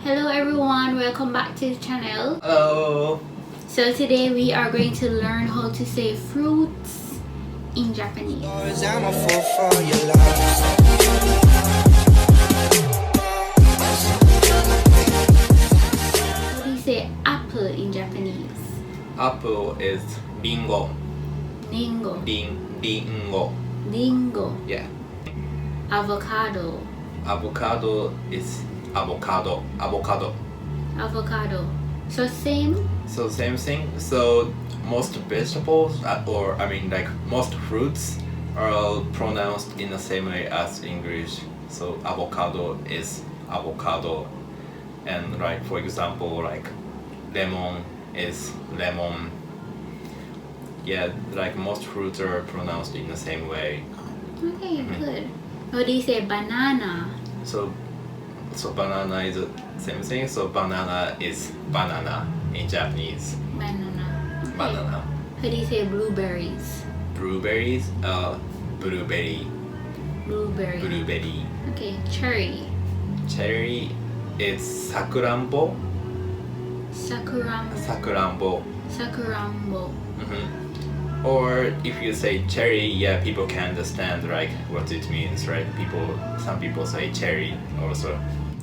Hello everyone, welcome back to the channel. Hello. So today we are going to learn how to say fruits in Japanese. I'm a fool for your love. How do you say apple in Japanese? Apple is ringo. Ringo. Ringo. Ringo. Yeah. Avocado. Avocado is avocado. Avocado. So same? So same thing. So most vegetables, most fruits are pronounced in the same way as English. So avocado is avocado, and for example, lemon is lemon. Yeah, most fruits are pronounced in the same way. Okay, good. How do you say banana? So banana is the same thing. So banana is banana in Japanese. Banana. Okay. Banana. How do you say blueberries? Blueberries, buru-beri. Blueberry. Buru-beri. Okay, cherry. Cherry is sakuranbo. Sakuranbo. Sakuranbo. Or if you say cherry, yeah, people can understand what it means, right? Some people say cherry also.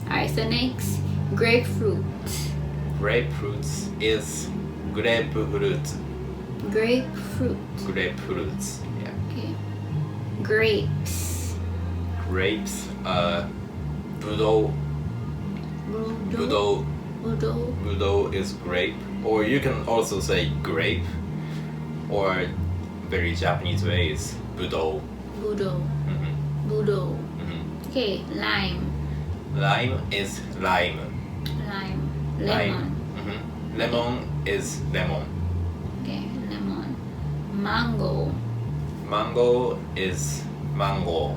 Alright, so next, grapefruit. Grapefruits is grapefruit. Grapefruit. Grapefruits, yeah. Okay. Grapes. Grapes, budō. Budō is grape. Or you can also say grape. Or very Japanese way is budō. Budō. Okay, lime. Lime is lime. Lemon. Lemon is lemon. Okay, lemon. Mango. Mango is mango.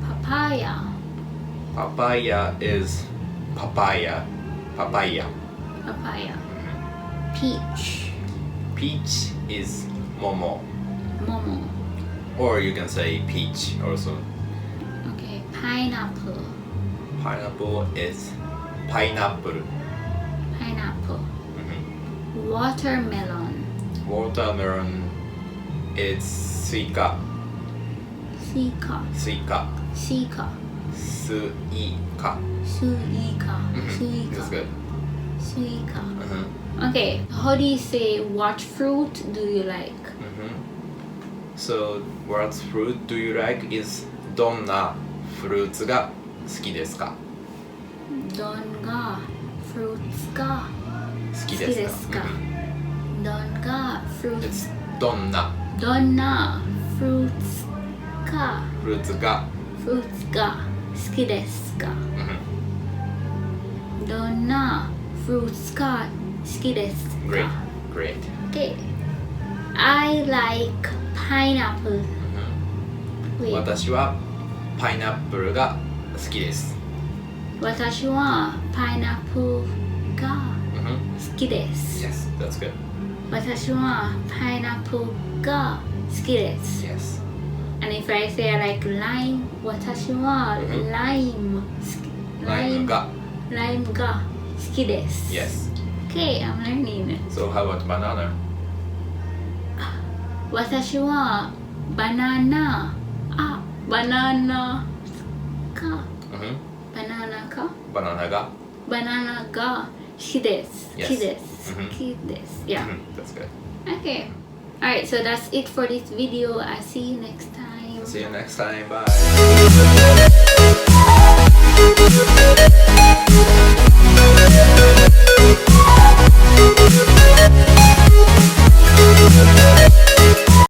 Papaya. Papaya is papaya. Peach. Peach is momo. Or you can say peach also. Okay, pineapple. Pineapple is painappuru. Watermelon. Watermelon is suika. Suika. That's good. Suika. Okay, how do you say what fruit do you like? So what fruit do you like is どんなフルーツが好きですか? どんなフルーツが好きですか? どんなフルーツ It's どんなフルーツがフルーツが好きですか? どんなフルーツが好きですか? Great. Okay. I like pineapple. Wait. 私はパイナップルが好きです。私はパイナップルが好きです。Yes, that's good. 私はパイナップルが好きです。Yes. And if I say I like lime, 私はライムが好きです。Yes. Okay, I'm learning. So how about banana? 私はバナナが好きです。Yes. 好きです。Yeah. That's good. Okay. Alright, so that's it for this video. I'll see you next time. See you next time. Bye.